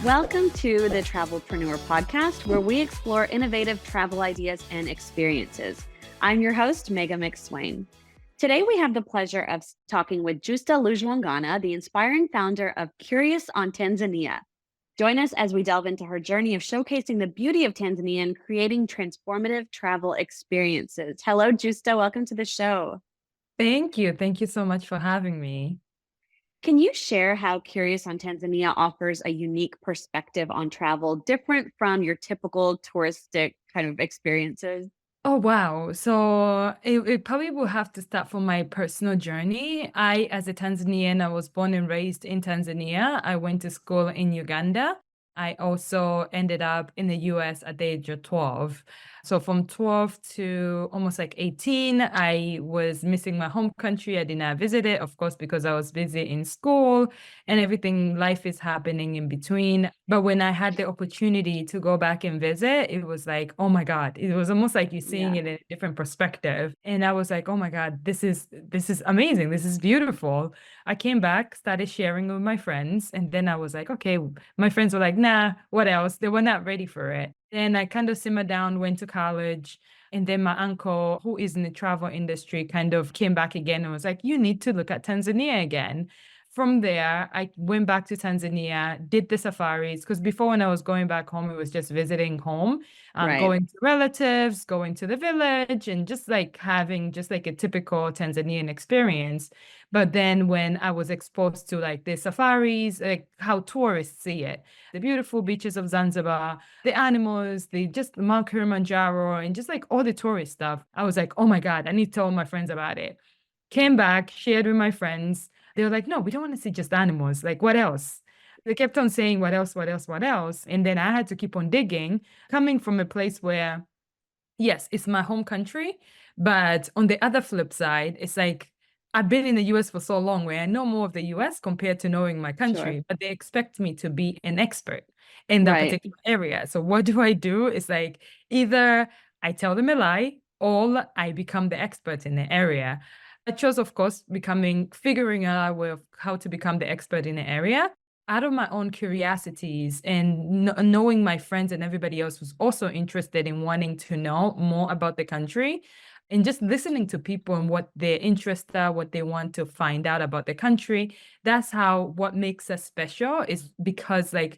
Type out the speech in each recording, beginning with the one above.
Welcome to the Travel-Preneur podcast, where we explore innovative travel ideas and experiences. I'm your host, Mega McSwain. Today, we have the pleasure of talking with Justa Lujwangana, the inspiring founder of Curious on Tanzania. Join us as we delve into her journey of showcasing the beauty of Tanzania and creating transformative travel experiences. Hello, Justa. Welcome to the show. Thank you. Thank you so much for having me. Can you share how Curious on Tanzania offers a unique perspective on travel, different from your typical touristic kind of experiences? Oh, wow. So it probably will have to start from my personal journey. As a Tanzanian, I was born and raised in Tanzania. I went to school in Uganda. I also ended up in the US at the age of 12. So from 12 to almost like 18, I was missing my home country. I did not visit it, of course, because I was busy in school and everything, life is happening in between. But when I had the opportunity to go back and visit, it was like, oh my God, it was almost like you're seeing it in a different perspective. And I was like, oh my God, this is amazing. This is beautiful. I came back, started sharing with my friends, and then I was like, okay, my friends were like, nah, what else? They were not ready for it. Then I kind of simmered down, went to college. And then my uncle, who is in the travel industry, kind of came back again and was like, you need to look at Tanzania again. From there, I went back to Tanzania, did the safaris, because before when I was going back home, it was just visiting home, Right. going to relatives, going to the village, and just like having just like a typical Tanzanian experience. But then when I was exposed to like the safaris, like how tourists see it, the beautiful beaches of Zanzibar, the animals, the just Mount Kilimanjaro, and just like all the tourist stuff, I was like, oh my God, I need to tell my friends about it. Came back, shared with my friends. They were like, no, we don't want to see just animals. Like, what else? They kept on saying, what else, what else, what else? And then I had to keep on digging, coming from a place where, yes, it's my home country. But on the other flip side, it's like, I've been in the US for so long where I know more of the US compared to knowing my Sure. country, but they expect me to be an expert in that Right. particular area. So what do I do? It's like either I tell them a lie or I become the expert in the area. I chose, of course, figuring out a way of how to become the expert in the area out of my own curiosities and knowing my friends and everybody else was also interested in wanting to know more about the country and just listening to people and what their interests are, what they want to find out about the country. That's how what makes us special is because like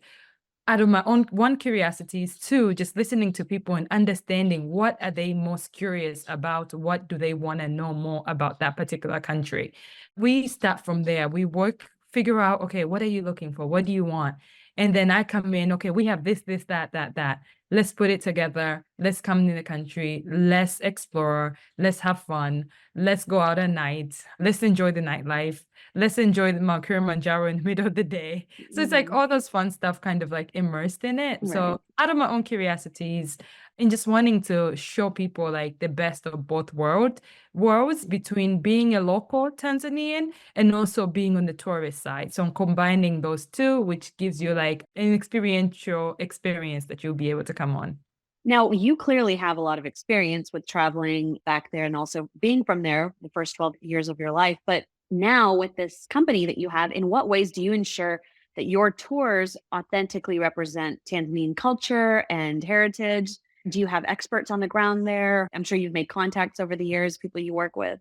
out of my own one curiosities, two, just listening to people and understanding what are they most curious about, what do they want to know more about that particular country. We start from there. We work, figure out, okay, what are you looking for? What do you want? And then I come in, okay, we have this, that. Let's put it together. Let's come in the country. Let's explore. Let's have fun. Let's go out at night. Let's enjoy the nightlife. Let's enjoy the Mount Kilimanjaro in the middle of the day. So it's like all those fun stuff kind of like immersed in it. Right. So out of my own curiosities and just wanting to show people like the best of both worlds between being a local Tanzanian and also being on the tourist side. So I'm combining those two, which gives you like an experiential experience that you'll be able to come on. Now, you clearly have a lot of experience with traveling back there and also being from there the first 12 years of your life. But now, with this company that you have, in what ways do you ensure that your tours authentically represent Tanzanian culture and heritage? Do you have experts on the ground there? I'm sure you've made contacts over the years, people you work with.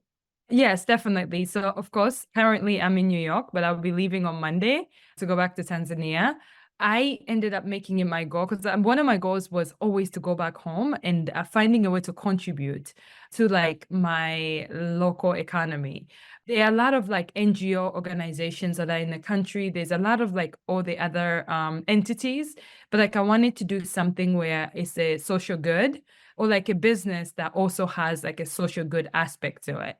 Yes, definitely. So, of course, currently I'm in New York, but I'll be leaving on Monday to go back to Tanzania. I ended up making it my goal because one of my goals was always to go back home and finding a way to contribute to like my local economy. There are a lot of like NGO organizations that are in the country. There's a lot of like all the other entities, but like I wanted to do something where it's a social good or like a business that also has like a social good aspect to it,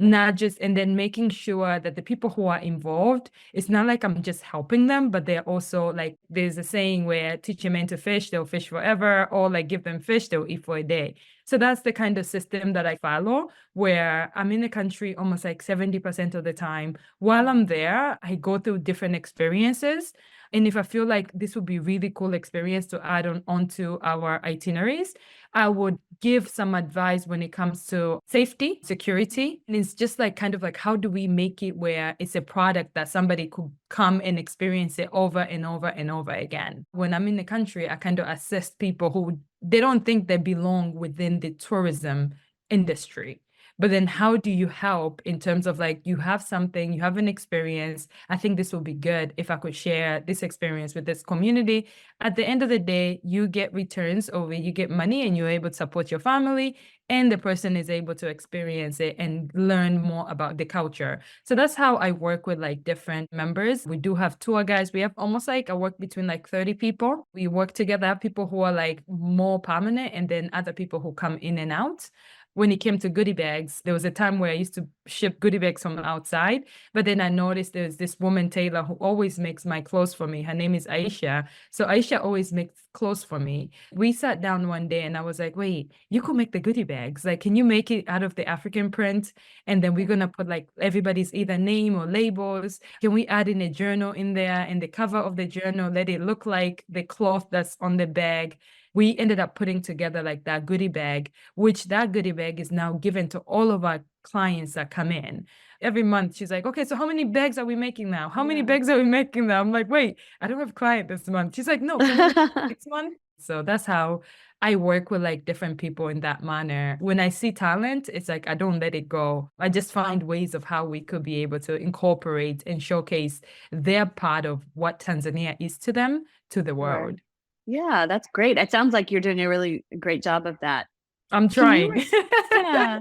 not just and then making sure that the people who are involved, it's not like I'm just helping them, but they're also like there's a saying where teach a man to fish, they'll fish forever, or like give them fish, they'll eat for a day. So that's the kind of system that I follow, where I'm in the country almost like 70% of the time. While I'm there, I go through different experiences. And if I feel like this would be really cool experience to add on onto our itineraries, I would give some advice when it comes to safety, security. And it's just like kind of like, how do we make it where it's a product that somebody could come and experience it over and over and over again? When I'm in the country, I kind of assess people who they don't think they belong within the tourism industry. But then how do you help in terms of like, you have something, you have an experience. I think this will be good if I could share this experience with this community. At the end of the day, you get returns or you get money and you're able to support your family, and the person is able to experience it and learn more about the culture. So that's how I work with like different members. We do have tour guides. We have almost like I work between like 30 people. We work together. I have people who are like more permanent and then other people who come in and out. When it came to goodie bags, there was a time where I used to ship goodie bags from outside, but then I noticed there's this woman, Taylor, who always makes my clothes for me. Her name is Aisha. So Aisha always makes clothes for me. We sat down one day and I was like, wait, you could make the goodie bags. Like, can you make it out of the African print? And then we're going to put like everybody's either name or labels. Can we add in a journal in there, and the cover of the journal, let it look like the cloth that's on the bag? We ended up putting together like that goodie bag, which that goodie bag is now given to all of our clients that come in. Every month, she's like, okay, so how many bags are we making now? How many bags are we making now? I'm like, wait, I don't have a client this month. She's like, no, can we make next month? So that's how I work with like different people in that manner. When I see talent, it's like I don't let it go. I just find ways of how we could be able to incorporate and showcase their part of what Tanzania is to them to the Sure. world. Yeah, that's great. It sounds like you're doing a really great job of that. I'm Can you trying. yeah.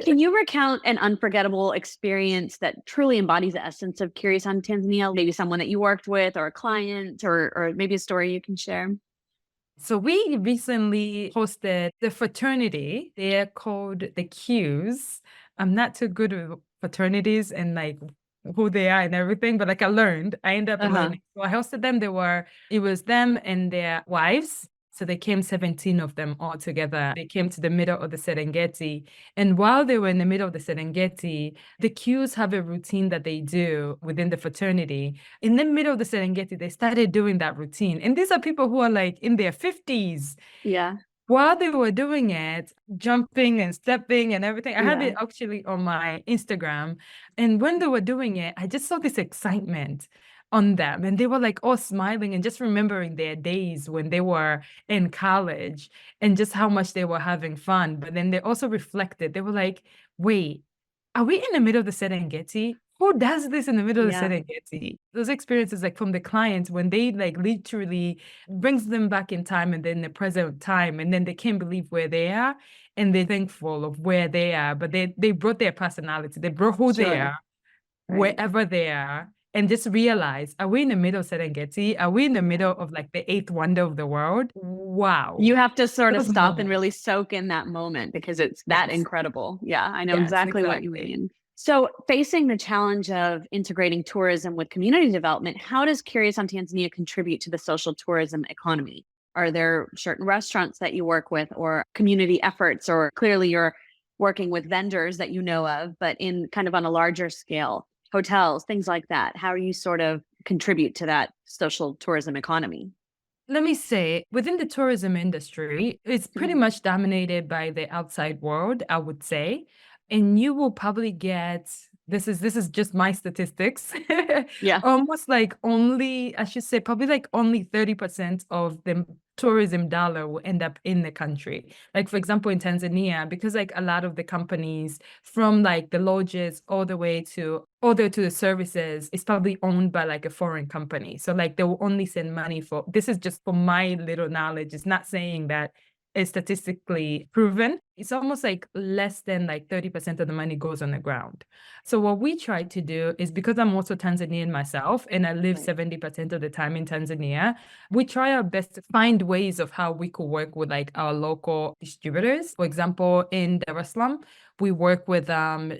Can you recount an unforgettable experience that truly embodies the essence of Curious on Tanzania? Maybe someone that you worked with or a client or maybe a story you can share? So we recently hosted the fraternity. They're called the Qs. I'm not too good with fraternities and like who they are and everything, but like I ended up Uh-huh. learning. So I hosted them. It was them and their wives. So they came 17 of them all together. They came to the middle of the Serengeti. And while they were in the middle of the Serengeti, the Qs have a routine that they do within the fraternity. In the middle of the Serengeti, they started doing that routine. And these are people who are like in their 50s. Yeah. While they were doing it, jumping and stepping and everything, I have Yeah. it actually on my Instagram. And when they were doing it, I just saw this excitement on them. And they were like all smiling and just remembering their days when they were in college and just how much they were having fun. But then they also reflected, they were like, wait, are we in the middle of the Serengeti? Who does this in the middle of the Yeah. Serengeti? Those experiences, like from the clients, when they like literally brings them back in time and then the present time, and then they can't believe where they are, and they're thankful of where they are. But they brought their personality, they brought who they Sure. are, Right. wherever they are, and just realize, are we in the middle of Serengeti? Are we in the Yeah. middle of like the eighth wonder of the world? You Wow. have to sort of Those stop and really moments. soak in that moment because it's that Yes. incredible. Yeah, I know Yes, exactly what you exactly. mean. So, facing the challenge of integrating tourism with community development, how does Curious on Tanzania contribute to the social tourism economy? Are there certain restaurants that you work with or community efforts, or clearly you're working with vendors that you know of, but in kind of on a larger scale, hotels, things like that? How do you sort of contribute to that social tourism economy? Let me say, within the tourism industry, it's pretty Mhm. much dominated by the outside world, I would say. And you will probably get this is just my statistics. Yeah, Almost like only, I should say, probably like only 30% of the tourism dollar will end up in the country. Like for example, in Tanzania, because like a lot of the companies from like the lodges all the way to the services is probably owned by like a foreign company. So like they will only send money for this is just for my little knowledge. It's not saying that it's statistically proven. It's almost like less than like 30% of the money goes on the ground. So what we try to do is, because I'm also Tanzanian myself and I live right. 70% of the time in Tanzania, we try our best to find ways of how we could work with like our local distributors. For example, in Dar es Salaam, we work with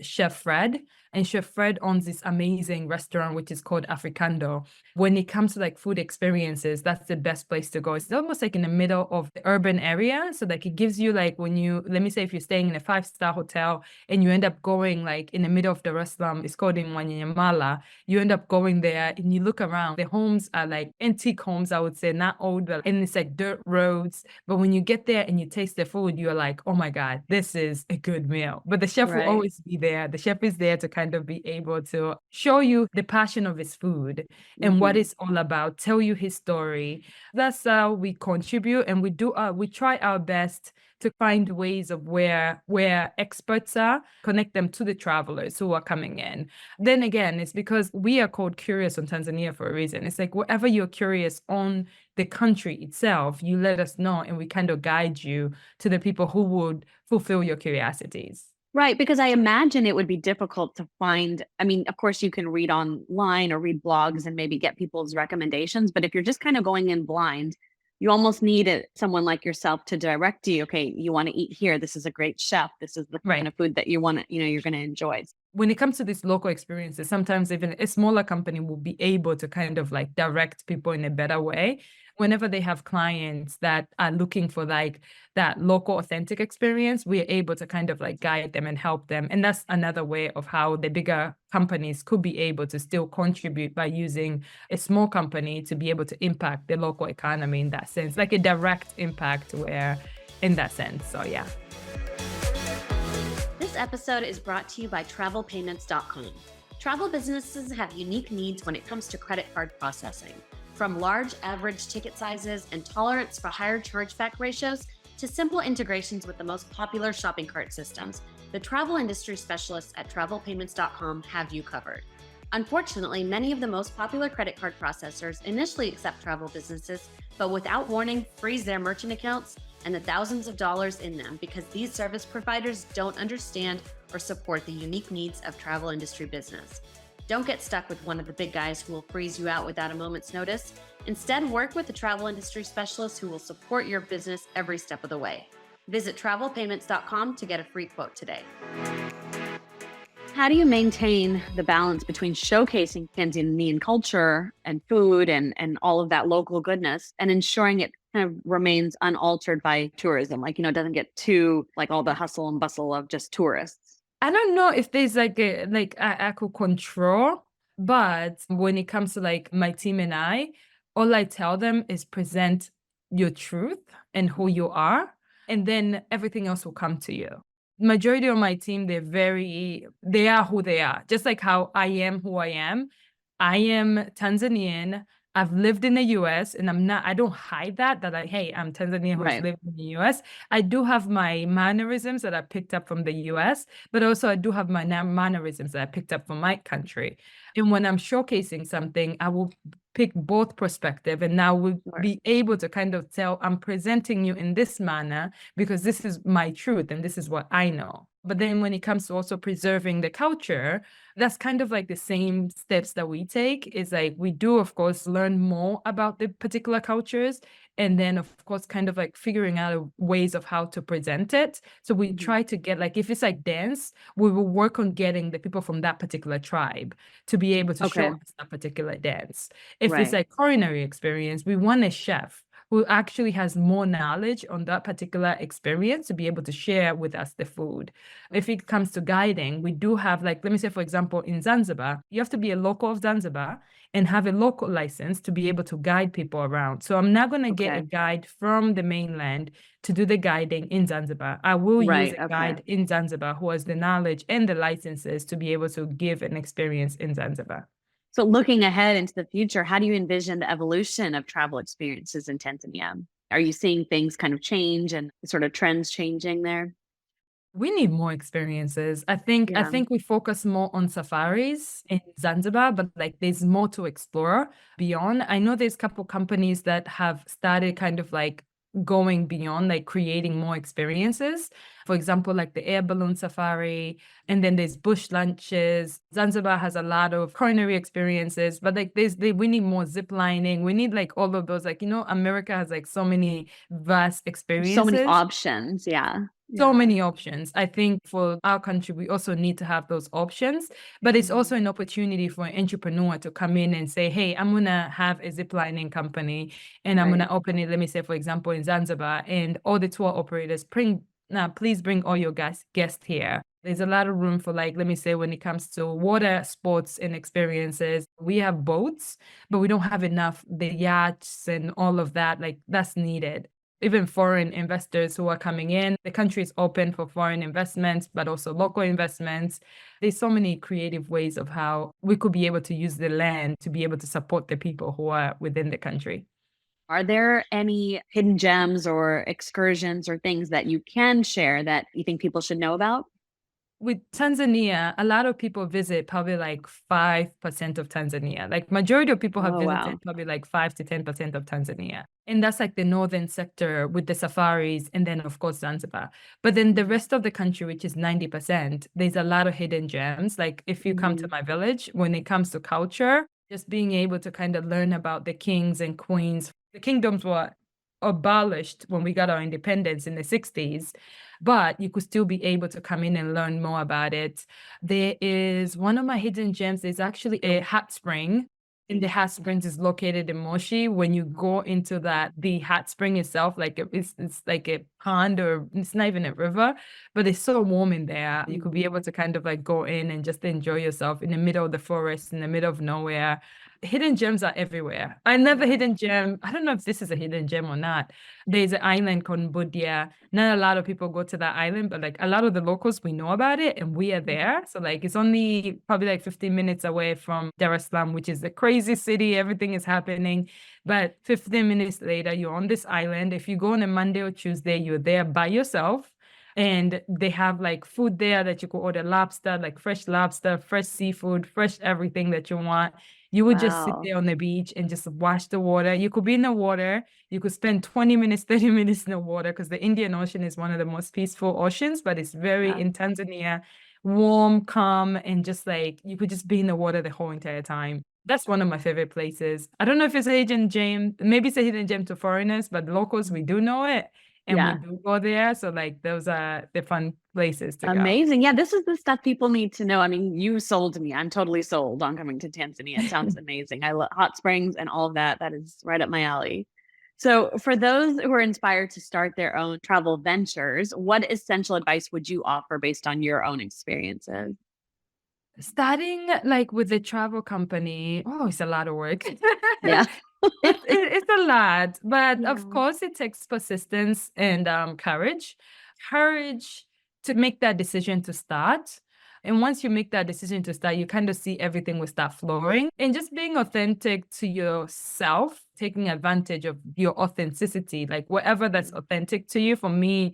Chef Fred, and Chef Fred owns this amazing restaurant which is called Africando. When it comes to like food experiences, that's the best place to go. It's almost like in the middle of the urban area. So like it gives you like when you let me say if you're staying in a 5-star hotel and you end up going like in the middle of Dar es Salaam, it's called in Wanyamala, you end up going there and you look around, the homes are like antique homes, I would say, not old, but and it's like dirt roads. But when you get there and you taste the food, you're like, oh my God, this is a good meal. But the chef will Right. always be there. The chef is there to kind of be able to show you the passion of his food and what Mhm. it's all about, tell you his story. That's how we contribute, and we try our best to find ways of where experts are, connect them to the travelers who are coming in. Then again, it's because we are called curious on Tanzania for a reason. It's like wherever you're curious on the country itself, you let us know and we kind of guide you to the people who would fulfill your curiosities. Right, because I imagine it would be difficult to find. I mean, of course, you can read online or read blogs and maybe get people's recommendations, but if you're just kind of going in blind, you almost need someone like yourself to direct you. Okay, you want to eat here. This is a great chef. This is the kind Right. of food that you want to, you're going to enjoy. When it comes to these local experiences, sometimes even a smaller company will be able to kind of like direct people in a better way. Whenever they have clients that are looking for like that local authentic experience, we're able to kind of like guide them and help them. And that's another way of how the bigger companies could be able to still contribute by using a small company to be able to impact the local economy in that sense, like a direct impact where in that sense. So yeah. This episode is brought to you by Travel-Payments.com. Travel businesses have unique needs when it comes to credit card processing. From large average ticket sizes and tolerance for higher chargeback ratios to simple integrations with the most popular shopping cart systems, the travel industry specialists at Travel-Payments.com have you covered. Unfortunately, many of the most popular credit card processors initially accept travel businesses, but without warning, freeze their merchant accounts and the thousands of dollars in them because these service providers don't understand or support the unique needs of travel industry business. Don't get stuck with one of the big guys who will freeze you out without a moment's notice. Instead, work with the travel industry specialists who will support your business every step of the way. Visit travelpayments.com to get a free quote today. How do you maintain the balance between showcasing Tanzanian culture and food and all of that local goodness and ensuring it kind of remains unaltered by tourism? Like, it doesn't get too like all the hustle and bustle of just tourists. I don't know if there's like I could control, but when it comes to like my team and I, all I tell them is present your truth and who you are, and then everything else will come to you. Majority of my team, they are who they are. Just like how I am who I am. I am Tanzanian. I've lived in the US and I don't hide that hey, I'm Tanzanian who's Right. lived in the US. I do have my mannerisms that I picked up from the US, but also I do have my mannerisms that I picked up from my country. And when I'm showcasing something, I will pick both perspective and now we'll Right. be able to kind of tell I'm presenting you in this manner because this is my truth and this is what I know. But then when it comes to also preserving the culture, that's kind of like the same steps that we take. Is like we do, of course, learn more about the particular cultures. And then, of course, kind of like figuring out ways of how to present it. So we try to get like, if it's like dance, we will work on getting the people from that particular tribe to be able to show Okay. us that particular dance. If it's Right. like culinary experience, we want a chef who actually has more knowledge on that particular experience to be able to share with us the food. If it comes to guiding, we do have like, let me say, for example, in Zanzibar, you have to be a local of Zanzibar and have a local license to be able to guide people around. So I'm not going to get a Okay. guide from the mainland to do the guiding in Zanzibar. I will use Right. a Okay. guide in Zanzibar who has the knowledge and the licenses to be able to give an experience in Zanzibar. So looking ahead into the future, how do you envision the evolution of travel experiences in Tanzania? Are you seeing things kind of change and sort of trends changing there? We need more experiences. I Yeah. think we focus more on safaris in Zanzibar, but like there's more to explore beyond. I know there's a couple companies that have started kind of like going beyond, like creating more experiences. For example, like the air balloon safari, and then there's bush lunches. Zanzibar has a lot of culinary experiences, but like we need more zip lining. We need like all of those, like, America has like so many vast There's so many experiences. options. Yeah. So Yeah. many options. I think for our country, we also need to have those options, but it's also Mhm. an opportunity for an entrepreneur to come in and say, hey, I'm going to have a ziplining company and I'm going Right. to open it, let me say, for example, in Zanzibar, and all the tour operators now please bring all your guests here. There's a lot of room for, like, let me say, when it comes to water sports and experiences, we have boats, but we don't have enough, the yachts and all of that, like that's needed. Even foreign investors who are coming in, the country is open for foreign investments, but also local investments. There's so many creative ways of how we could be able to use the land to be able to support the people who are within the country. Are there any hidden gems or excursions or things that you can share that you think people should know about? With Tanzania, a lot of people visit probably like 5% of Tanzania. Like majority of people have Oh, wow. visited probably like 5 to 10% of Tanzania. And that's like the northern sector with the safaris and then of course Zanzibar. But then the rest of the country, which is 90%, there's a lot of hidden gems. Like if you come to Mhm. my village, when it comes to culture, just being able to kind of learn about the kings and queens. The kingdoms were abolished when we got our independence in the 60s, but you could still be able to come in and learn more about it. There is one of my hidden gems, there's actually a hot spring. And the hot springs is located in Moshi. When you go into that, the hot spring itself, like it's like a pond, or it's not even a river, but it's so warm in there. You could be able to kind of like go in and just enjoy yourself in the middle of the forest, in the middle of nowhere. Hidden gems are everywhere. Another Yeah. hidden gem, I don't know if this is a hidden gem or not. There's an island called Budia. Not a lot of people go to that island, but like a lot of the locals, we know about it and we are Mhm. there. So like it's only probably like 15 minutes away from Dar es Salaam, which is a crazy city. Everything is happening. But 15 minutes later, you're on this island. If you go on a Monday or Tuesday, you're there by yourself. And they have like food there that you could order, lobster, like fresh lobster, fresh seafood, fresh everything that you want. You would just sit Wow. there on the beach and just watch the water. You could be in the water. You could spend 20 minutes, 30 minutes in the water, because the Indian Ocean is one of the most peaceful oceans, but it's very, Yeah. in Tanzania, warm, calm, and just like you could just be in the water the whole entire time. That's one of my favorite places. I don't know if it's a hidden gem. Maybe it's a hidden gem to foreigners, but locals, we do know it and we Yeah. do go there. So like those are the fun places to go. Amazing. Yeah, this is the stuff people need to know. I mean, you sold me. I'm totally sold on coming to Tanzania. It sounds amazing. I love hot springs and all of that. That is right up my alley. So, for those who are inspired to start their own travel ventures, what essential advice would you offer based on your own experiences? Starting like with the travel company, oh, it's a lot of work. Yeah. It's a lot, but of Yeah. course it takes persistence and courage. Courage to make that decision to start. And once you make that decision to start, you kind of see everything will start flowing. And just being authentic to yourself, taking advantage of your authenticity, like whatever that's authentic to you. For me,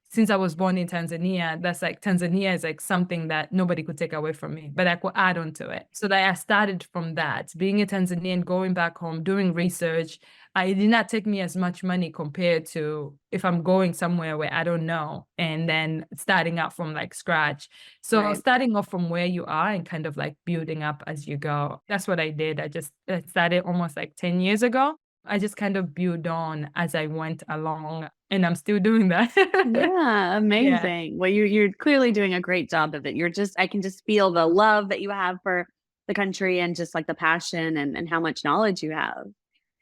since I was born in Tanzania, that's like Tanzania is like something that nobody could take away from me, but I could add on to it. So that I started from that, being a Tanzanian, going back home, doing research. It did not take me as much money compared to if I'm going somewhere where I don't know and then starting out from like scratch. So Right. starting off from where you are and kind of like building up as you go. That's what I did. I started almost like 10 years ago. I just kind of built on as I went along, and I'm still doing that. Yeah, Yeah. amazing. Well, you're clearly doing a great job of it. You're just I can just feel the love that you have for the country and just like the passion and how much knowledge you have.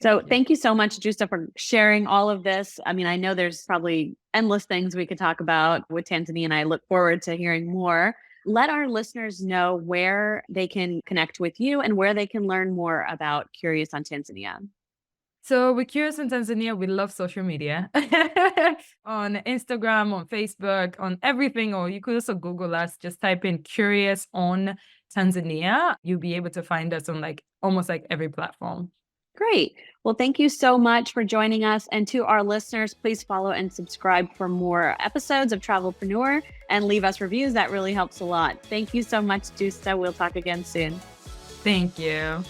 So Thank you. thank you so much, Justa, for sharing all of this. I mean, I know there's probably endless things we could talk about with Tanzania, and I look forward to hearing more. Let our listeners know where they can connect with you and where they can learn more about Curious on Tanzania. So we're curious in Tanzania. We love social media on Instagram, on Facebook, on everything. Or you could also Google us. Just type in "Curious on Tanzania." You'll be able to find us on like almost like every platform. Great. Well, thank you so much for joining us. And to our listeners, please follow and subscribe for more episodes of Travel-Preneur and leave us reviews. That really helps a lot. Thank you so much, Justa. We'll talk again soon. Thank you.